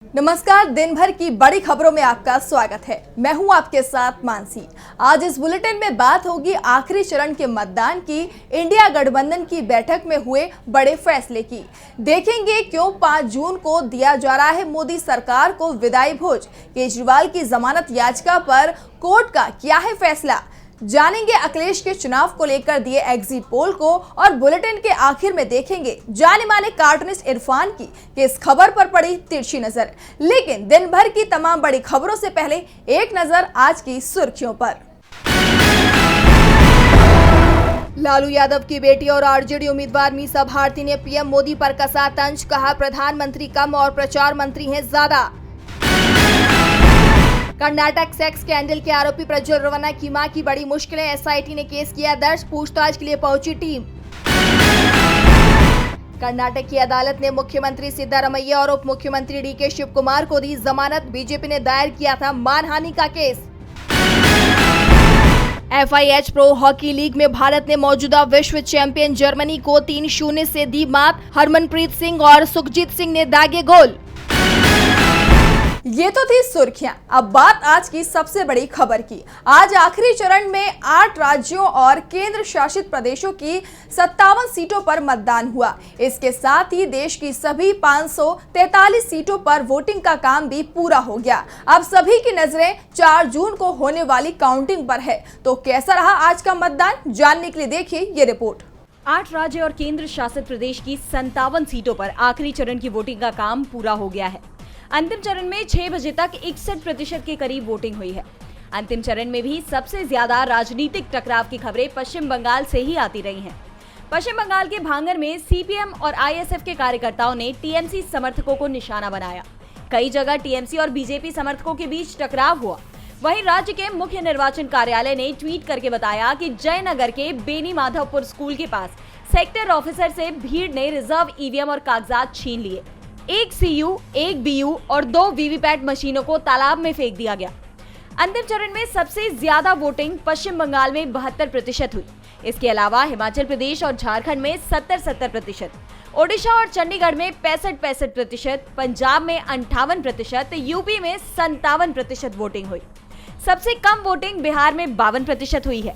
नमस्कार। दिन भर की बड़ी खबरों में आपका स्वागत है। मैं हूं आपके साथ मानसी। आज इस बुलेटिन में बात होगी आखिरी चरण के मतदान की, इंडिया गठबंधन की बैठक में हुए बड़े फैसले की। देखेंगे क्यों 5 जून को दिया जा रहा है मोदी सरकार को विदाई भोज। केजरीवाल की जमानत याचिका पर कोर्ट का क्या है फैसला। जानेंगे अखिलेश के चुनाव को लेकर दिए एग्जिट पोल को, और बुलेटिन के आखिर में देखेंगे जाने माने कार्टूनिस्ट इरफान की किस खबर पर पड़ी तिरछी नजर। लेकिन दिन भर की तमाम बड़ी खबरों से पहले एक नजर आज की सुर्खियों पर। लालू यादव की बेटी और आरजेडी उम्मीदवार मीसा भारती ने पीएम मोदी पर कसा तंज। कहा प्रधानमंत्री कम और प्रचार मंत्री हैं ज्यादा। कर्नाटक सेक्स स्कैंडल के आरोपी प्रज्वल रेवन्ना की मां की बड़ी मुश्किलें। एसआईटी ने केस किया दर्ज, पूछताछ के लिए पहुंची टीम। कर्नाटक की अदालत ने मुख्यमंत्री सिद्धारमैया और उप मुख्यमंत्री डीके शिव कुमार को दी जमानत। बीजेपी ने दायर किया था मानहानि का case. FIH pro hockey league में भारत ने मौजूदा विश्व चैंपियन जर्मनी को 3-0 से दी मात। हरमनप्रीत सिंह और सुखजीत सिंह ने दागे गोल। ये तो थी सुर्खियां। अब बात आज की सबसे बड़ी खबर की। आज आखिरी चरण में 8 राज्यों और केंद्र शासित प्रदेशों की 57 सीटों पर मतदान हुआ। इसके साथ ही देश की सभी 543 सीटों पर वोटिंग का काम भी पूरा हो गया। अब सभी की नजरें 4 जून को होने वाली काउंटिंग पर है। तो कैसा रहा आज का मतदान, जानने के लिए देखिए ये रिपोर्ट। 8 राज्य और केंद्र शासित प्रदेश की 57 सीटों पर आखिरी चरण की वोटिंग का काम पूरा हो गया है। अंतिम चरण में 6 बजे तक 61% के करीब वोटिंग हुई है। अंतिम चरण में भी सबसे ज्यादा राजनीतिक टकराव की खबरें पश्चिम बंगाल से ही आती रही हैं। पश्चिम बंगाल के भांगर में सीपीएम और आईएसएफ के कार्यकर्ताओं ने टीएमसी समर्थकों को निशाना बनाया। कई जगह टीएमसी और बीजेपी समर्थकों के बीच टकराव हुआ। वहीं राज्य के मुख्य निर्वाचन कार्यालय ने ट्वीट करके बताया कि जयनगर के बेनी माधवपुर स्कूल के पास सेक्टर ऑफिसर से भीड़ ने रिजर्व ईवीएम और कागजात छीन लिए। 1 CU, 1 BU और 2 वीवीपैट मशीनों को तालाब में फेंक दिया गया। अंतिम चरण में सबसे ज्यादा वोटिंग पश्चिम बंगाल में 72% हुई। इसके अलावा हिमाचल प्रदेश और झारखंड में 70-70%, ओडिशा और चंडीगढ़ में 65-65%, पंजाब में 58%, यूपी में 57% वोटिंग हुई। सबसे कम वोटिंग बिहार में 52% हुई है।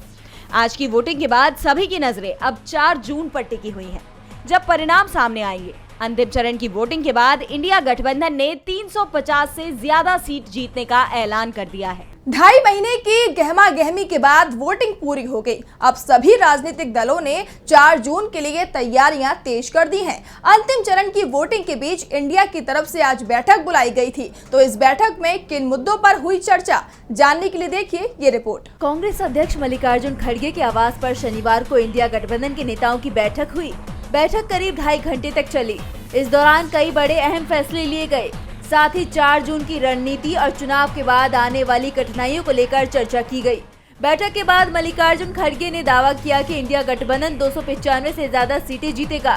आज की वोटिंग के बाद सभी की नजरें अब 4 जून पर टिकी हुई हैं, जब परिणाम सामने आएंगे। अंतिम चरण की वोटिंग के बाद इंडिया गठबंधन ने 350 से ज्यादा सीट जीतने का ऐलान कर दिया है। 2.5 महीने की गहमा गहमी के बाद वोटिंग पूरी हो गई। अब सभी राजनीतिक दलों ने 4 जून के लिए तैयारियां तेज कर दी हैं। अंतिम चरण की वोटिंग के बीच इंडिया की तरफ से आज बैठक बुलाई गई थी। तो इस बैठक में किन मुद्दों पर हुई चर्चा, जानने के लिए देखिए ये रिपोर्ट। कांग्रेस अध्यक्ष मल्लिकार्जुन खड़गे के आवास पर शनिवार को इंडिया गठबंधन के नेताओं की बैठक हुई। बैठक करीब 2.5 घंटे तक चली। इस दौरान कई बड़े अहम फैसले लिए गए। साथ ही 4 जून की रणनीति और चुनाव के बाद आने वाली कठिनाइयों को लेकर चर्चा की गई। बैठक के बाद मल्लिकार्जुन खड़गे ने दावा किया कि इंडिया गठबंधन 295 से ज्यादा सीटें जीतेगा।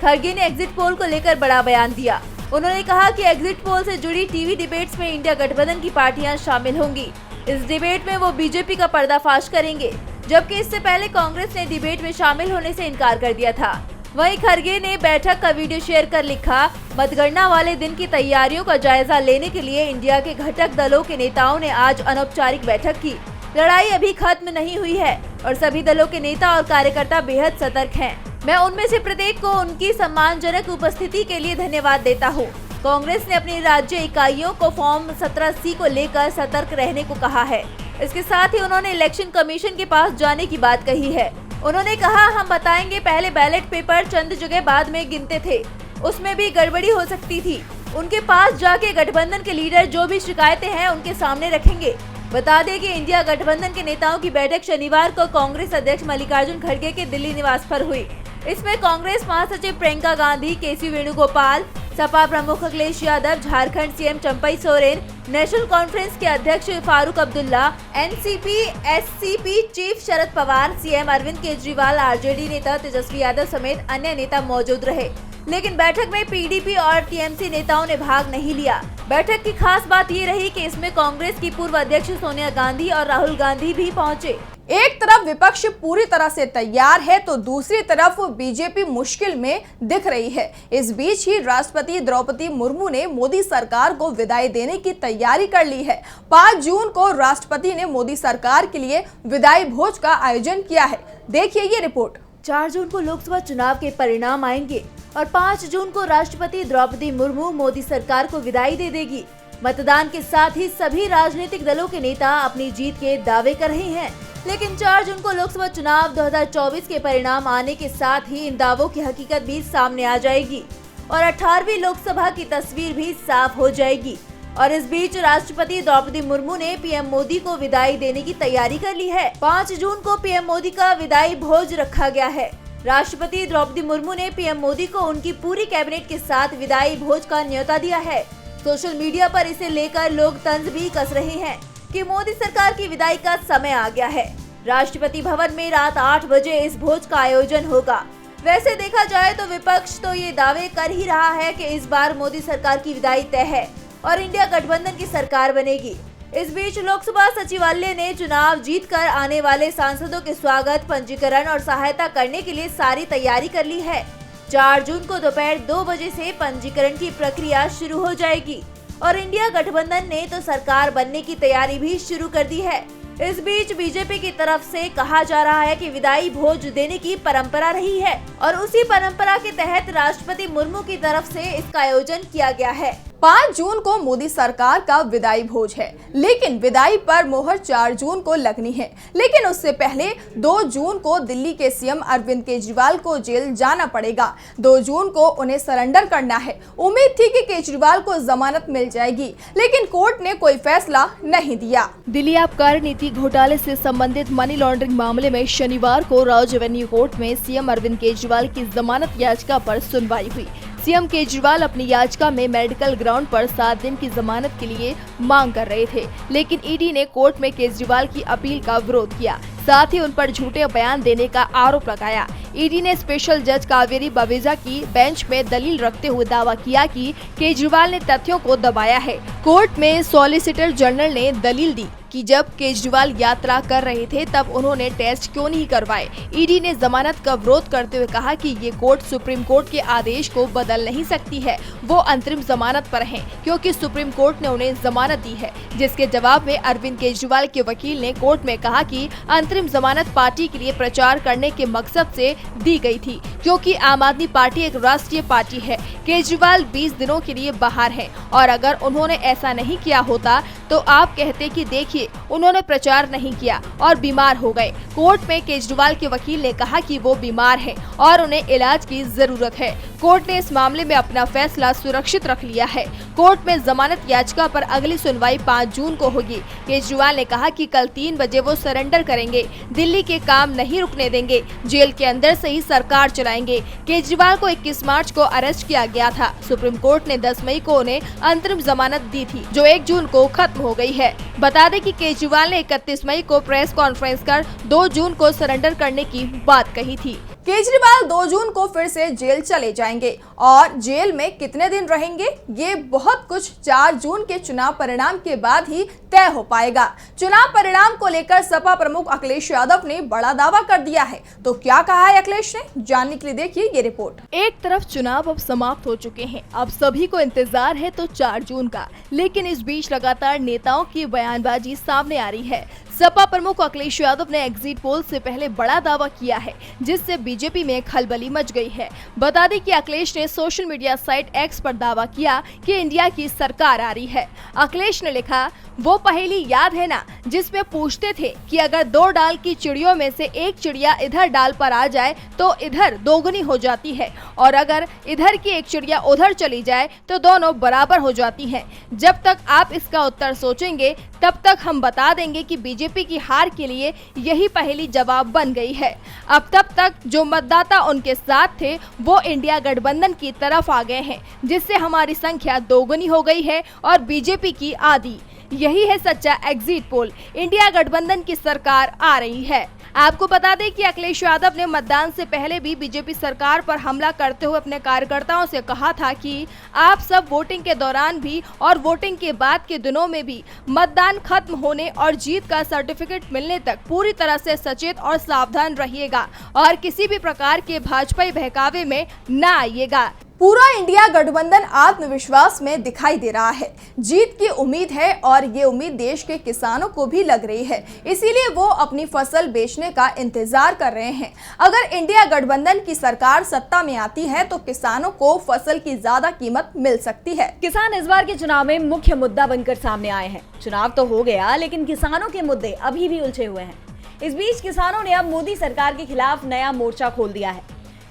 खड़गे ने एग्जिट पोल को लेकर बड़ा बयान दिया। उन्होंने कहा कि एग्जिट पोल से जुड़ी टीवी डिबेट्स में इंडिया गठबंधन की पार्टियां शामिल होंगी। इस डिबेट में वो बीजेपी का पर्दाफाश करेंगे, जबकि इससे पहले कांग्रेस ने डिबेट में शामिल होने से इनकार कर दिया था। वहीं खड़गे ने बैठक का वीडियो शेयर कर लिखा, मतगणना वाले दिन की तैयारियों का जायजा लेने के लिए इंडिया के घटक दलों के नेताओं ने आज अनौपचारिक बैठक की। लड़ाई अभी खत्म नहीं हुई है और सभी दलों के नेता और कार्यकर्ता बेहद सतर्क हैं। मैं उनमें से प्रत्येक को उनकी सम्मानजनक उपस्थिति के लिए धन्यवाद देता हूँ। कांग्रेस ने अपनी राज्य इकाइयों को फॉर्म 17C को लेकर सतर्क रहने को कहा है। इसके साथ ही उन्होंने इलेक्शन कमीशन के पास जाने की बात कही है। उन्होंने कहा, हम बताएंगे, पहले बैलेट पेपर चंद जगह बाद में गिनते थे, उसमें भी गड़बड़ी हो सकती थी। उनके पास जाके गठबंधन के लीडर जो भी शिकायतें हैं उनके सामने रखेंगे। बता दें कि इंडिया गठबंधन के नेताओं की बैठक शनिवार को कांग्रेस अध्यक्ष मल्लिकार्जुन खड़गे के दिल्ली निवास पर हुई। इसमें कांग्रेस महासचिव प्रियंका गांधी, केसी वेणुगोपाल, सपा प्रमुख Akhilesh Yadav, Jharkhand CM Champai Soren, National Conference के अध्यक्ष Farooq Abdullah, NCP SCP chief Sharad Pawar, CM Arvind Kejriwal, RJD नेता तेजस्वी यादव समेत अन्य नेता मौजूद रहे। लेकिन बैठक में पीडीपी और टीएमसी नेताओं ने भाग नहीं लिया। बैठक की खास बात ये रही कि इसमें कांग्रेस की पूर्व अध्यक्ष सोनिया गांधी और राहुल गांधी भी पहुंचे। एक तरफ विपक्ष पूरी तरह से तैयार है तो दूसरी तरफ बीजेपी मुश्किल में दिख रही है। इस बीच ही राष्ट्रपति द्रौपदी मुर्मू ने मोदी सरकार को विदाई देने की तैयारी कर ली है। 5 जून को राष्ट्रपति ने मोदी सरकार के लिए विदाई भोज का आयोजन किया है। देखिए ये रिपोर्ट। 4 जून को लोकसभा चुनाव के परिणाम आएंगे और 5 जून को राष्ट्रपति द्रौपदी मुर्मू मोदी सरकार को विदाई दे देगी। मतदान के साथ ही सभी राजनीतिक दलों के नेता अपनी जीत के दावे कर रहे हैं, लेकिन 4 जून को लोकसभा चुनाव 2024 के परिणाम आने के साथ ही इन दावों की हकीकत भी सामने आ जाएगी और 18वीं लोकसभा की तस्वीर भी साफ हो जाएगी। और इस बीच राष्ट्रपति द्रौपदी मुर्मू ने पीएम मोदी को विदाई देने की तैयारी कर ली है। 5 जून को पीएम मोदी का विदाई भोज रखा गया है। राष्ट्रपति द्रौपदी मुर्मू ने पीएम मोदी को उनकी पूरी कैबिनेट के साथ विदाई भोज का न्योता दिया है। सोशल मीडिया पर इसे लेकर लोग तंज भी कस रहे हैं कि मोदी सरकार की विदाई का समय आ गया है। राष्ट्रपति भवन में रात 8 बजे इस भोज का आयोजन होगा। वैसे देखा जाए तो विपक्ष तो ये दावे कर ही रहा है कि इस बार मोदी सरकार की विदाई तय है और इंडिया गठबंधन की सरकार बनेगी। इस बीच लोकसभा सचिवालय ने चुनाव जीतकर आने वाले सांसदों के स्वागत, पंजीकरण और सहायता करने के लिए सारी तैयारी कर ली है। 4 जून को दोपहर 2 बजे से पंजीकरण की प्रक्रिया शुरू हो जाएगी और इंडिया गठबंधन ने तो सरकार बनने की तैयारी भी शुरू कर दी है। इस बीच बीजेपी की तरफ से कहा जा रहा है कि विदाई भोज देने की परंपरा रही है और उसी परंपरा के तहत राष्ट्रपति मुर्मू की तरफ से इसका आयोजन किया गया है। 5 जून को मोदी सरकार का विदाई भोज है, लेकिन विदाई पर मोहर 4 जून को लगनी है। लेकिन उससे पहले 2 जून को दिल्ली के सीएम अरविंद केजरीवाल को जेल जाना पड़ेगा। 2 जून को उन्हें सरेंडर करना है। उम्मीद थी कि केजरीवाल को जमानत मिल जाएगी, लेकिन कोर्ट ने कोई फैसला नहीं दिया। दिल्ली आबकारी नीति घोटाले से संबंधित मनी लॉन्ड्रिंग मामले में शनिवार को राज एवेन्यू कोर्ट में सीएम अरविंद केजरीवाल की जमानत याचिका पर सुनवाई हुई। सीएम केजरीवाल अपनी याचिका में मेडिकल ग्राउंड पर 7 दिन की जमानत के लिए मांग कर रहे थे, लेकिन ईडी ने कोर्ट में केजरीवाल की अपील का विरोध किया। साथ ही उन पर झूठे बयान देने का आरोप लगाया। ईडी ने स्पेशल जज कावेरी बवेजा की बेंच में दलील रखते हुए दावा किया कि केजरीवाल ने तथ्यों को दबाया है। कोर्ट में सॉलिसिटर जनरल ने दलील दी कि जब केजरीवाल यात्रा कर रहे थे तब उन्होंने टेस्ट क्यों नहीं करवाए। ईडी ने जमानत का विरोध करते हुए कहा कि ये कोर्ट सुप्रीम कोर्ट के आदेश को बदल नहीं सकती है। वो अंतरिम जमानत पर हैं क्योंकि सुप्रीम कोर्ट ने उन्हें जमानत दी है। जिसके जवाब में अरविंद केजरीवाल के वकील ने कोर्ट में कहा कि अंतरिम जमानत पार्टी के लिए प्रचार करने के मकसद से दी गई थी, क्योंकि आम आदमी पार्टी एक राष्ट्रीय पार्टी है। केजरीवाल 20 दिनों के लिए बाहर हैं और अगर उन्होंने ऐसा नहीं किया होता तो आप कहते कि देखिए उन्होंने प्रचार नहीं किया और बीमार हो गए। कोर्ट में केजरीवाल के वकील ने कहा कि वो बीमार हैं और उन्हें इलाज की जरूरत है। कोर्ट ने इस मामले में अपना फैसला सुरक्षित रख लिया है। कोर्ट में जमानत याचिका पर अगली सुनवाई 5 जून को होगी। केजरीवाल ने कहा कि कल 3 बजे वो सरेंडर करेंगे, दिल्ली के काम नहीं रुकने देंगे, जेल के अंदर से ही सरकार चलाएंगे। केजरीवाल को 21 मार्च को अरेस्ट किया गया था। सुप्रीम कोर्ट ने 10 मई को उन्हें अंतरिम जमानत दी थी, जो 1 जून को खत्म हो गई है। बता दें कि केजरीवाल ने 31 मई को प्रेस कॉन्फ्रेंस कर 2 जून को सरेंडर करने की बात कही थी। केजरीवाल 2 जून को फिर से जेल चले जाएंगे और जेल में कितने दिन रहेंगे ये बहुत कुछ 4 जून के चुनाव परिणाम के बाद ही तय हो पाएगा। चुनाव परिणाम को लेकर सपा प्रमुख अखिलेश यादव ने बड़ा दावा कर दिया है। तो क्या कहा है अखिलेश ने, जानने के लिए देखिए ये रिपोर्ट। एक तरफ चुनाव अब समाप्त हो चुके हैं, अब सभी को इंतजार है तो 4 जून का, लेकिन इस बीच लगातार नेताओं की बयानबाजी सामने आ रही है। सपा प्रमुख अखिलेश यादव ने एग्जिट पोल से पहले बड़ा दावा किया है, जिससे बीजेपी में खलबली मच गई है। बता दें कि अखिलेश ने सोशल मीडिया साइट एक्स पर दावा किया कि इंडिया की सरकार आ रही है। अखिलेश ने लिखा, वो पहेली याद है ना जिसमें पूछते थे कि अगर 2 डाल की चिड़ियों में से एक चिड़िया इधर डाल पर आ जाए तो इधर दोगुनी हो जाती है और अगर इधर की एक चिड़िया उधर चली जाए तो दोनों बराबर हो जाती हैं। जब तक आप इसका उत्तर सोचेंगे तब तक हम बता देंगे कि बीजेपी की हार के लिए यही पहेली जवाब बन गई है। अब तब तक जो मतदाता उनके साथ थे वो इंडिया गठबंधन की तरफ आ गए हैं, जिससे हमारी संख्या दोगुनी हो गई है और बीजेपी की आधी। यही है सच्चा एग्जिट पोल। इंडिया गठबंधन की सरकार आ रही है। आपको बता दें कि अखिलेश यादव ने मतदान से पहले भी बीजेपी सरकार पर हमला करते हुए अपने कार्यकर्ताओं से कहा था कि आप सब वोटिंग के दौरान भी और वोटिंग के बाद के दिनों में भी मतदान खत्म होने और जीत का सर्टिफिकेट मिलने तक पूरी तरह से सचेत और सावधान रहिएगा और किसी भी प्रकार के भाजपाई बहकावे में न आइएगा। पूरा इंडिया गठबंधन आत्मविश्वास में दिखाई दे रहा है। जीत की उम्मीद है और ये उम्मीद देश के किसानों को भी लग रही है, इसीलिए वो अपनी फसल बेचने का इंतजार कर रहे हैं। अगर इंडिया गठबंधन की सरकार सत्ता में आती है तो किसानों को फसल की ज्यादा कीमत मिल सकती है। किसान इस बार के चुनाव में मुख्य मुद्दा बनकर सामने आए हैं। चुनाव तो हो गया, लेकिन किसानों के मुद्दे अभी भी उलझे हुए हैं। इस बीच किसानों ने अब मोदी सरकार के खिलाफ नया मोर्चा खोल दिया है।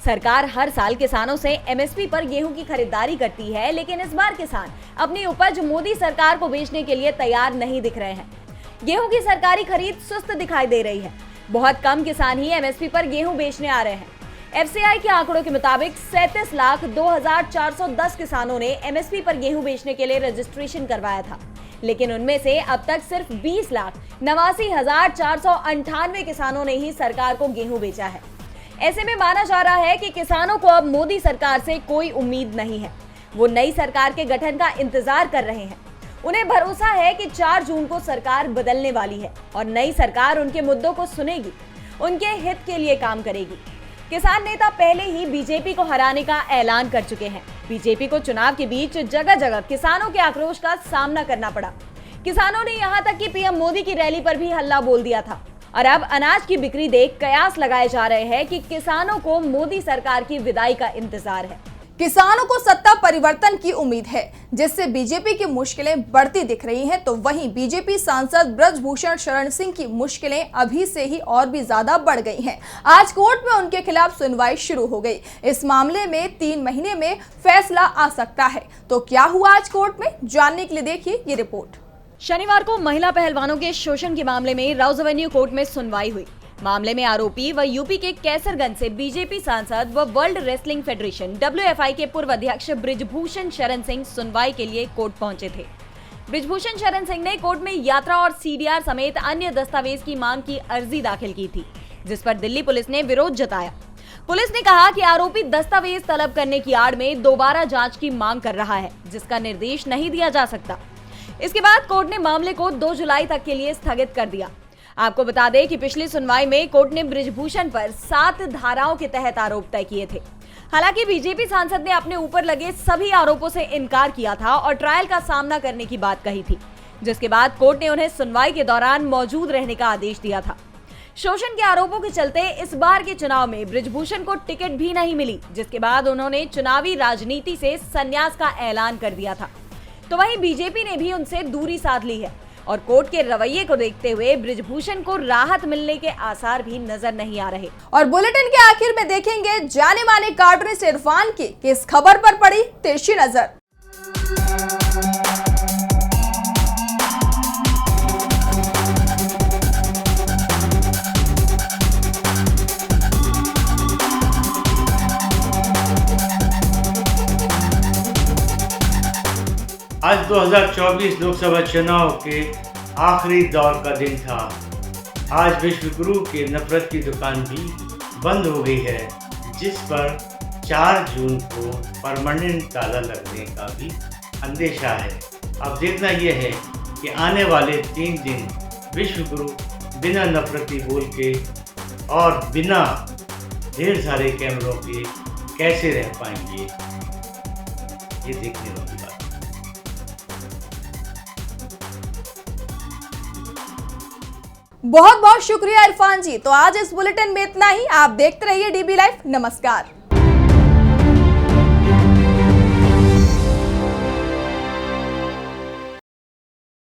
सरकार हर साल किसानों से एमएसपी पर गेहूं की खरीदारी करती है, लेकिन इस बार किसान अपनी उपज मोदी सरकार को बेचने के लिए तैयार नहीं दिख रहे हैं। गेहूं की सरकारी खरीद सुस्त दिखाई दे रही है। बहुत कम किसान ही एमएसपी पर गेहूं बेचने आ रहे हैं। एफसीआई के आंकड़ों के मुताबिक 37,02,410 किसानों ने एमएसपी पर गेहूं बेचने के लिए रजिस्ट्रेशन करवाया था, लेकिन उनमें से अब तक सिर्फ 20,89,498 किसानों ने ही सरकार को गेहूं बेचा है। ऐसे में माना जा रहा है कि किसानों को अब मोदी सरकार से कोई उम्मीद नहीं है। वो नई सरकार के गठन का इंतजार कर रहे हैं। उन्हें भरोसा है कि 4 जून को सरकार बदलने वाली है और नई सरकार उनके मुद्दों को सुनेगी, उनके हित के लिए काम करेगी। किसान नेता पहले ही बीजेपी को हराने का ऐलान कर चुके हैं। बीजेपी को चुनाव के बीच जगह जगह किसानों के आक्रोश का सामना करना पड़ा। किसानों ने यहां तक कि पीएम मोदी की रैली पर भी हल्ला बोल दिया था और अब अनाज की बिक्री देख कयास लगाए जा रहे हैं कि किसानों को मोदी सरकार की विदाई का इंतजार है। किसानों को सत्ता परिवर्तन की उम्मीद है, जिससे बीजेपी की मुश्किलें बढ़ती दिख रही हैं, तो वहीं बीजेपी सांसद ब्रजभूषण शरण सिंह की मुश्किलें अभी से ही और भी ज्यादा बढ़ गई हैं। आज कोर्ट में उनके खिलाफ सुनवाई शुरू हो गई। इस मामले में 3 महीने में फैसला आ सकता है। तो क्या हुआ आज कोर्ट में, जानने के लिए देखिए ये रिपोर्ट। शनिवार को महिला पहलवानों के शोषण के मामले में राउज एवेन्यू कोर्ट में सुनवाई हुई। मामले में आरोपी व यूपी के कैसरगंज से बीजेपी सांसद व वर्ल्ड रेसलिंग फेडरेशन WFI के पूर्व अध्यक्ष ब्रिजभूषण शरण सिंह सुनवाई के लिए कोर्ट पहुंचे थे। ब्रिजभूषण शरण सिंह ने कोर्ट में यात्रा और CDR समेत अन्य दस्तावेज की मांग की अर्जी दाखिल की थी, जिस पर दिल्ली पुलिस ने विरोध जताया। पुलिस ने कहा कि आरोपी दस्तावेज तलब करने की आड़ में दोबारा जांच की मांग कर रहा है, जिसका निर्देश नहीं दिया जा सकता। इसके बाद कोर्ट ने मामले को 2 जुलाई तक के लिए स्थगित कर दिया। आपको बता दें कि पिछली सुनवाई में कोर्ट ने ब्रिजभूषण पर 7 धाराओं के तहत आरोप तय किए थे। हालांकि बीजेपी सांसद ने अपने ऊपर लगे सभी आरोपों से इनकार किया था और ट्रायल का सामना करने की बात कही थी, जिसके बाद कोर्ट ने उन्हें सुनवाई के दौरान मौजूद रहने का आदेश दिया था। शोषण के आरोपों के चलते इस बार के चुनाव में ब्रिजभूषण को टिकट भी नहीं मिली, जिसके बाद उन्होंने चुनावी राजनीति से संन्यास का ऐलान कर दिया था। तो वहीं बीजेपी ने भी उनसे दूरी साध ली है और कोर्ट के रवैये को देखते हुए ब्रिजभूषण को राहत मिलने के आसार भी नजर नहीं आ रहे। और बुलेटिन के आखिर में देखेंगे जाने माने कार्टूनिस्ट इरफान की किस खबर पर पड़ी तिरछी नजर। आज 2024 लोकसभा चुनाव के आखिरी दौर का दिन था। आज विश्वगुरु के नफरत की दुकान भी बंद हो गई है, जिस पर 4 जून को परमानेंट ताला लगने का भी अंदेशा है। अब देखना यह है कि आने वाले 3 दिन विश्वगुरु बिना नफरती बोल के और बिना ढेर सारे कैमरों के कैसे रह पाएंगे, ये देखने वाली बात। बहुत बहुत शुक्रिया इरफान जी। तो आज इस बुलेटिन में इतना ही। आप देखते रहिए DB लाइव। नमस्कार।